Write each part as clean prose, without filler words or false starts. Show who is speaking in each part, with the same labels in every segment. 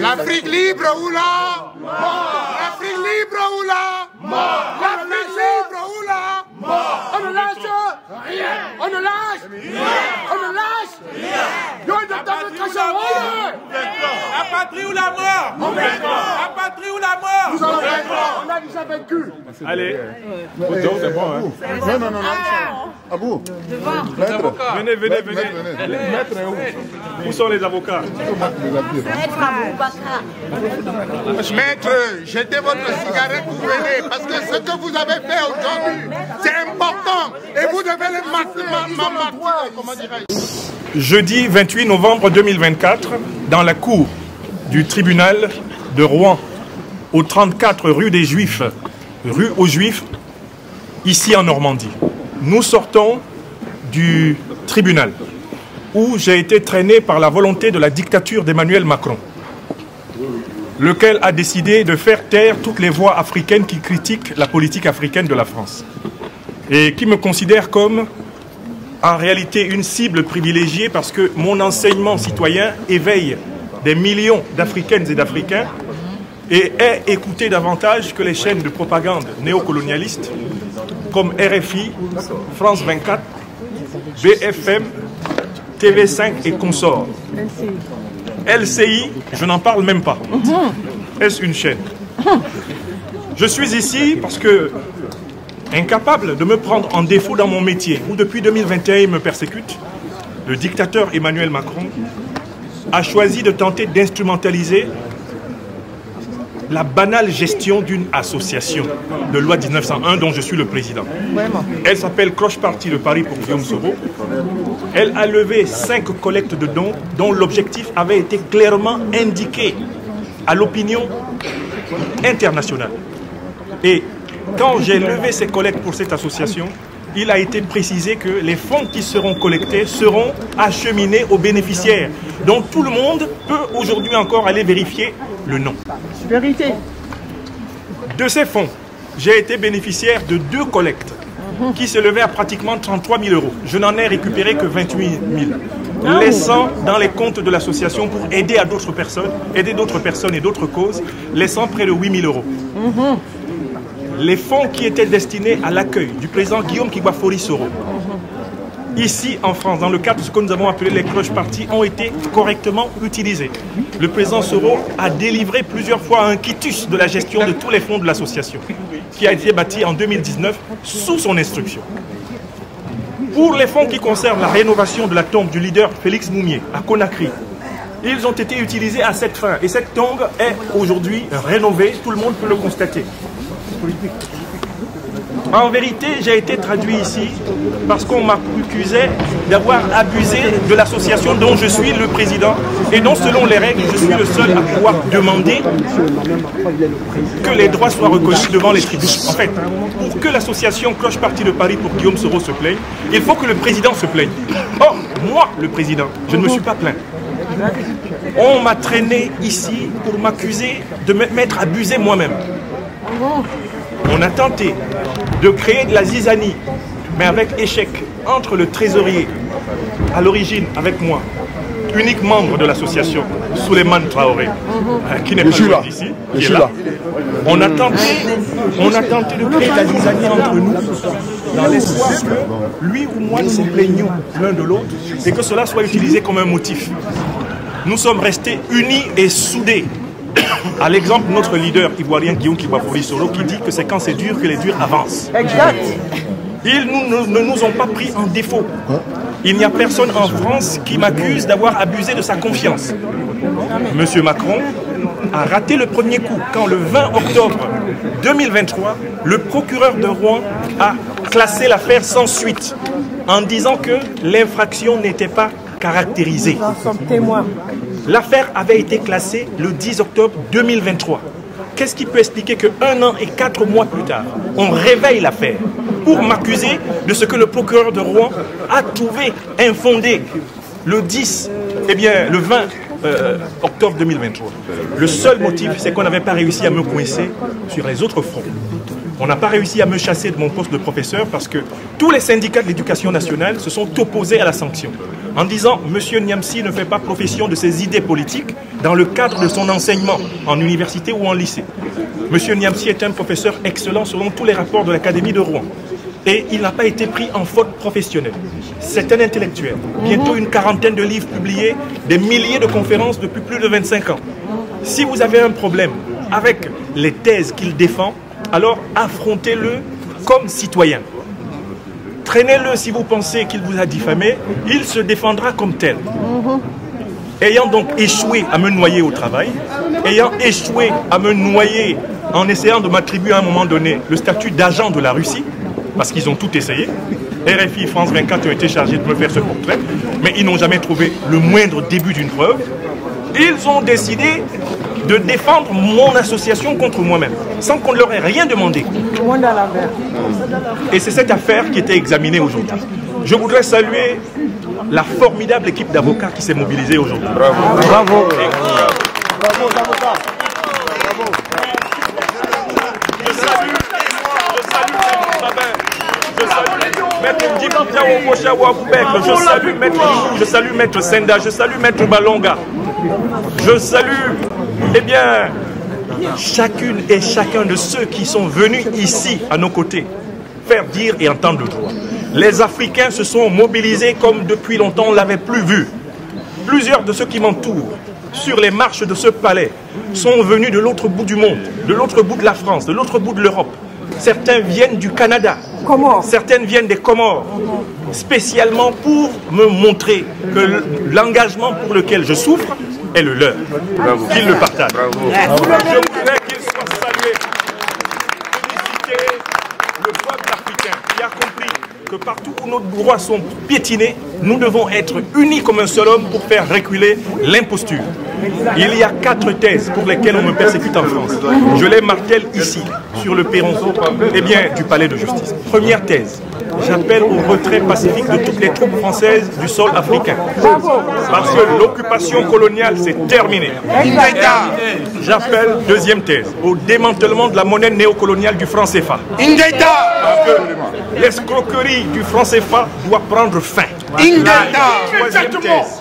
Speaker 1: L'Afrique libre ou là? Mort. L'Afrique libre ou là? Mort. L'Afrique libre ou là? Mort. On ne lâche rien. On ne lâche rien. On ne lâche rien.
Speaker 2: La patrie ou la mort? La patrie ou la mort?
Speaker 1: Nous allons vaincre. On a déjà vaincu.
Speaker 3: Allez. C'est bon, hein?
Speaker 4: Non. À vous.
Speaker 3: Maître. Venez.
Speaker 4: Maître est où?
Speaker 3: Où sont les avocats?
Speaker 1: Maître, jetez votre cigarette, vous venez, parce que ce que vous avez fait aujourd'hui, c'est important, et vous devez le marquer, comment dirais-je?
Speaker 3: Jeudi 28 novembre 2024, dans la cour du tribunal de Rouen, au 34 rue des Juifs, rue aux Juifs, ici en Normandie. Nous sortons du tribunal où j'ai été traîné par la volonté de la dictature d'Emmanuel Macron, lequel a décidé de faire taire toutes les voix africaines qui critiquent la politique africaine de la France et qui me considèrent comme en réalité une cible privilégiée parce que mon enseignement citoyen éveille des millions d'Africaines et d'Africains et est écouté davantage que les chaînes de propagande néocolonialistes comme RFI, France 24, BFM, TV5 et consorts. LCI, je n'en parle même pas. Est-ce une chaîne? Je suis ici parce que, incapable de me prendre en défaut dans mon métier, où depuis 2021 il me persécute, le dictateur Emmanuel Macron a choisi de tenter d'instrumentaliser la banale gestion d'une association de loi 1901 dont je suis le président. Elle s'appelle Croche Parti de Paris pour Guillaume Soro. Elle a levé 5 collectes de dons dont l'objectif avait été clairement indiqué à l'opinion internationale. Et quand j'ai levé ces collectes pour cette association, il a été précisé que les fonds qui seront collectés seront acheminés aux bénéficiaires, dont tout le monde peut aujourd'hui encore aller vérifier le nom.
Speaker 5: Vérité.
Speaker 3: De ces fonds, j'ai été bénéficiaire de 2 collectes qui s'élevaient à pratiquement 33 000 euros. Je n'en ai récupéré que 28 000, laissant dans les comptes de l'association pour aider à d'autres personnes, aider d'autres personnes et d'autres causes, laissant près de 8 000 euros. Les fonds qui étaient destinés à l'accueil du président Guillaume Kibafori Soro, ici en France, dans le cadre de ce que nous avons appelé les cloches parties, ont été correctement utilisés. Le président Soro a délivré plusieurs fois un quitus de la gestion de tous les fonds de l'association, qui a été bâti en 2019 sous son instruction. Pour les fonds qui concernent la rénovation de la tombe du leader Félix Moumié à Conakry, ils ont été utilisés à cette fin. Et cette tombe est aujourd'hui rénovée, tout le monde peut le constater. En vérité, j'ai été traduit ici parce qu'on m'accusait d'avoir abusé de l'association dont je suis le président et dont, selon les règles, je suis le seul à pouvoir demander que les droits soient reconnus devant les tribunaux. En fait, pour que l'association Cloche Parti de Paris pour Guillaume Soro se plaigne, il faut que le président se plaigne. Or, moi, le président, je ne me suis pas plaint. On m'a traîné ici pour m'accuser de m'être abusé moi-même. On a tenté de créer de la zizanie, mais avec échec, entre le trésorier, à l'origine avec moi, unique membre de l'association, Souleymane Traoré, qui n'est pas ici, qui est là. On a tenté de créer de la zizanie entre nous, dans l'espoir que lui ou moi nous nous plaignions l'un de l'autre, et que cela soit utilisé comme un motif. Nous sommes restés unis et soudés. À l'exemple de notre leader ivoirien Guillaume Kibafori Soro qui dit que c'est quand c'est dur que les durs avancent.
Speaker 5: Exact.
Speaker 3: Ils ne nous ont pas pris en défaut. Il n'y a personne en France qui m'accuse d'avoir abusé de sa confiance. Monsieur Macron a raté le premier coup quand le 20 octobre 2023, le procureur de Rouen a classé l'affaire sans suite en disant que l'infraction n'était pas caractérisée.
Speaker 5: Nous sommes témoins.
Speaker 3: L'affaire avait été classée le 10 octobre 2023. Qu'est-ce qui peut expliquer qu'un an et 4 mois plus tard, on réveille l'affaire pour m'accuser de ce que le procureur de Rouen a trouvé infondé le 20 octobre 2023. Le seul motif, c'est qu'on n'avait pas réussi à me coincer sur les autres fronts. On n'a pas réussi à me chasser de mon poste de professeur parce que tous les syndicats de l'éducation nationale se sont opposés à la sanction en disant « Monsieur Niamsi ne fait pas profession de ses idées politiques dans le cadre de son enseignement en université ou en lycée. Monsieur Niamsi est un professeur excellent selon tous les rapports de l'Académie de Rouen. Et il n'a pas été pris en faute professionnelle. C'est un intellectuel. Bientôt une quarantaine de livres publiés, des milliers de conférences depuis plus de 25 ans. Si vous avez un problème avec les thèses qu'il défend, alors affrontez-le comme citoyen. Traînez-le si vous pensez qu'il vous a diffamé, il se défendra comme tel. Ayant donc échoué à me noyer au travail, ayant échoué à me noyer en essayant de m'attribuer à un moment donné le statut d'agent de la Russie, parce qu'ils ont tout essayé. RFI, France 24 ont été chargés de me faire ce portrait, mais ils n'ont jamais trouvé le moindre début d'une preuve. Ils ont décidé de défendre mon association contre moi-même, sans qu'on ne leur ait rien demandé. Et c'est cette affaire qui était examinée aujourd'hui. Je voudrais saluer la formidable équipe d'avocats qui s'est mobilisée aujourd'hui.
Speaker 4: Bravo.
Speaker 1: Bravo.
Speaker 4: Bravo, avocat.
Speaker 3: Je salue Maître Senda, je salue Maître Balonga, je salue, eh bien, chacune et chacun de ceux qui sont venus ici à nos côtés faire dire et entendre le droit. Les Africains se sont mobilisés comme depuis longtemps on ne l'avait plus vu. Plusieurs de ceux qui m'entourent sur les marches de ce palais sont venus de l'autre bout du monde, de l'autre bout de la France, de l'autre bout de l'Europe. Certains viennent du Canada, certaines viennent des Comores, spécialement pour me montrer que l'engagement pour lequel je souffre est le leur, qu'ils le partagent. Je voudrais qu'ils soient salués, féliciter le peuple africain qui a compris que partout où nos droits sont piétinés, nous devons être unis comme un seul homme pour faire reculer l'imposture. Il y a 4 thèses pour lesquelles on me persécute en France. Je les martèle ici, sur le perron du palais de justice. Première thèse, j'appelle au retrait pacifique de toutes les troupes françaises du sol africain. Parce que l'occupation coloniale s'est terminée. J'appelle, deuxième thèse, au démantèlement de la monnaie néocoloniale du franc CFA. Parce que l'escroquerie du franc CFA doit prendre fin. Troisième thèse,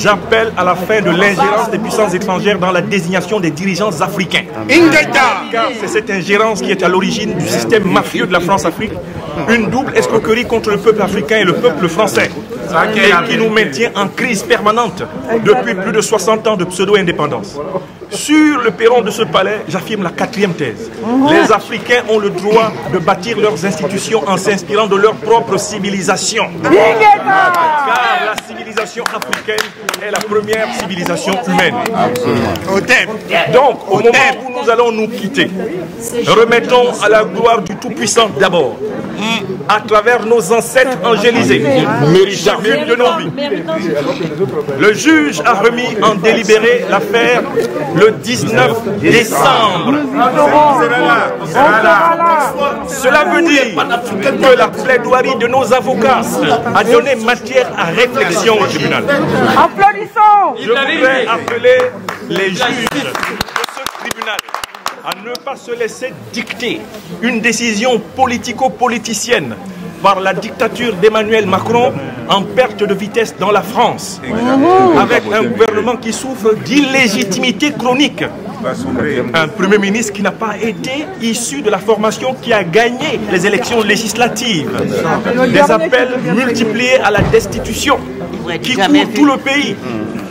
Speaker 3: j'appelle à la fin de l'ingérence des puissances étrangères dans la désignation des dirigeants africains. Car c'est cette ingérence qui est à l'origine du système mafieux de la France-Afrique, une double escroquerie contre le peuple africain et le peuple français, et qui nous maintient en crise permanente depuis plus de 60 ans de pseudo-indépendance. Sur le perron de ce palais, j'affirme la 4e thèse. Les Africains ont le droit de bâtir leurs institutions en s'inspirant de leur propre civilisation. Car la civilisation africaine est la première civilisation humaine. Donc, au moment où nous allons nous quitter, remettons à la gloire du Tout-Puissant d'abord, à travers nos ancêtres angélisés, de nos vies. Le juge a remis en délibéré l'affaire le 19 décembre. Cela veut dire que la plaidoirie de nos avocats a donné matière à réflexion au tribunal.
Speaker 1: Applaudissons.
Speaker 3: Je voudrais appeler les juges de ce tribunal à ne pas se laisser dicter une décision politico-politicienne par la dictature d'Emmanuel Macron en perte de vitesse dans la France, avec un gouvernement qui souffre d'illégitimité chronique, un Premier ministre qui n'a pas été issu de la formation qui a gagné les élections législatives, des appels multipliés à la destitution qui couvrent tout le pays.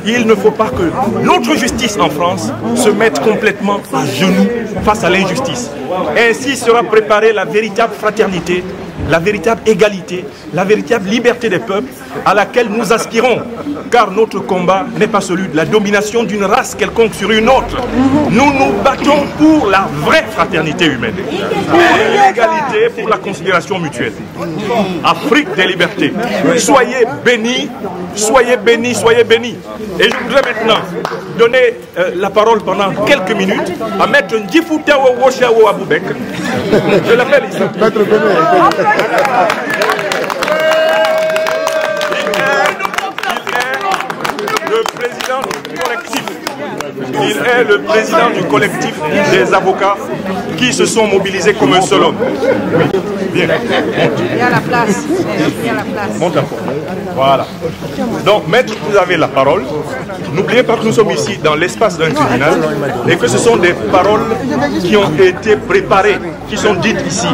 Speaker 3: Il ne faut pas que notre justice en France se mette complètement à genoux face à l'injustice. Ainsi sera préparée la véritable fraternité, la véritable égalité, la véritable liberté des peuples à laquelle nous aspirons. Car notre combat n'est pas celui de la domination d'une race quelconque sur une autre. Nous nous battons pour la vraie fraternité humaine, pour l'égalité, pour la considération mutuelle. Afrique des libertés. Soyez bénis, soyez bénis, soyez bénis. Et je voudrais maintenant donner la parole pendant quelques minutes à Maître Ndjifouta Woshawo Aboubek. Je l'appelle ici.
Speaker 4: Maître Benet.
Speaker 3: Le président du collectif. Il est est le président du collectif des avocats qui se sont mobilisés comme un seul homme. Oui, bien.
Speaker 5: Il y a la place. Il y a la place.
Speaker 3: Monte encore. Voilà. Donc, maître, vous avez la parole. N'oubliez pas que nous sommes ici dans l'espace d'un tribunal et que ce sont des paroles qui ont été préparées, qui sont dites ici.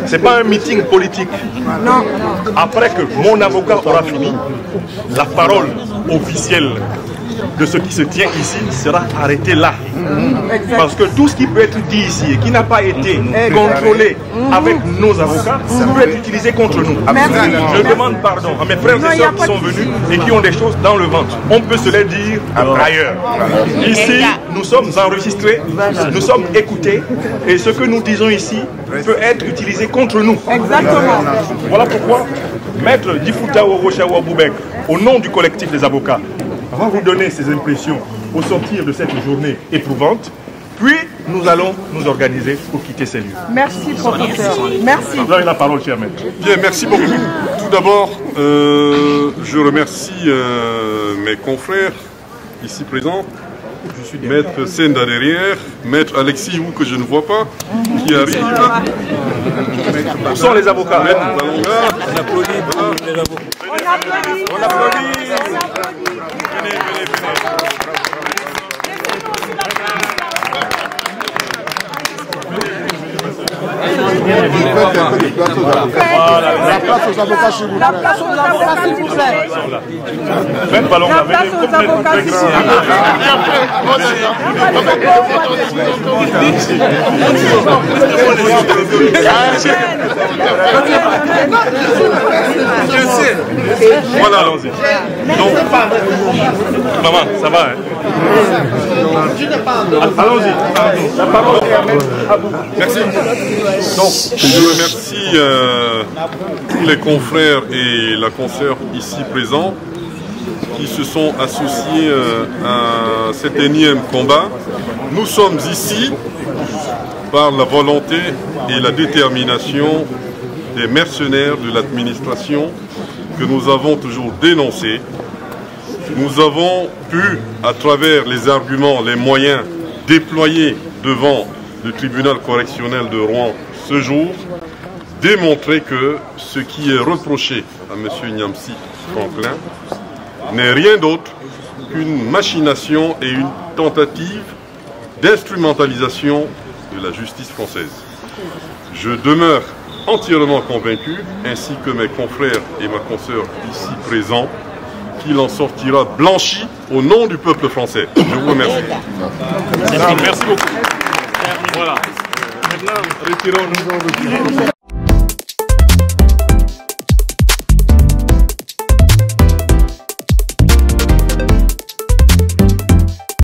Speaker 3: Ce n'est pas un meeting politique.
Speaker 5: Non.
Speaker 3: Après que mon avocat aura fini, la parole officielle de ce qui se tient ici sera arrêtée là. Parce que tout ce qui peut être dit ici et qui n'a pas été contrôlé avec nos avocats peut être utilisé contre nous. Je demande pardon à mes frères et sœurs qui sont venus et qui ont des choses dans le ventre. On peut se les dire ailleurs. Ici, nous sommes enregistrés, nous sommes écoutés et ce que nous disons ici peut être utilisé contre nous.
Speaker 5: Exactement.
Speaker 3: Voilà pourquoi Maître Difutao Rochawa Boubek, au nom du collectif des avocats, va vous donner ses impressions au sortir de cette journée éprouvante, puis nous allons nous organiser pour quitter ces lieux.
Speaker 5: Merci, professeur. Merci.
Speaker 3: Vous avez la parole, cher maître.
Speaker 6: Bien, merci beaucoup. Tout d'abord, je remercie mes confrères ici présents. Maître Senda derrière, Maître Alexis Ou que je ne vois pas, qui arrive.
Speaker 3: Où sont les avocats?
Speaker 6: Maître Balonga.
Speaker 5: On applaudit.
Speaker 3: On applaudit.
Speaker 6: Venez.
Speaker 4: La place aux avocats, s'il vous plaît.
Speaker 5: La place aux avocats, s'il vous plaît.
Speaker 3: Maître Balonga,
Speaker 5: La place aux avocats, s'il vous
Speaker 3: Voilà, allons-y. Donc, maman, ça va, hein? Allons-y. La parole est à Maître Abou.
Speaker 6: Merci. Donc, je remercie tous les confrères et la consoeur ici présents qui se sont associés à cet énième combat. Nous sommes ici par la volonté et la détermination des mercenaires de l'administration que nous avons toujours dénoncés. Nous avons pu, à travers les arguments, les moyens déployés devant le tribunal correctionnel de Rouen ce jour, démontrer que ce qui est reproché à M. Nyamsi Franklin n'est rien d'autre qu'une machination et une tentative d'instrumentalisation de la justice française. Je demeure entièrement convaincu, ainsi que mes confrères et ma consoeur ici présents, qu'il en sortira blanchi au nom du peuple français. Je vous remercie.
Speaker 3: Merci beaucoup. Voilà. Maintenant, retirons-nous.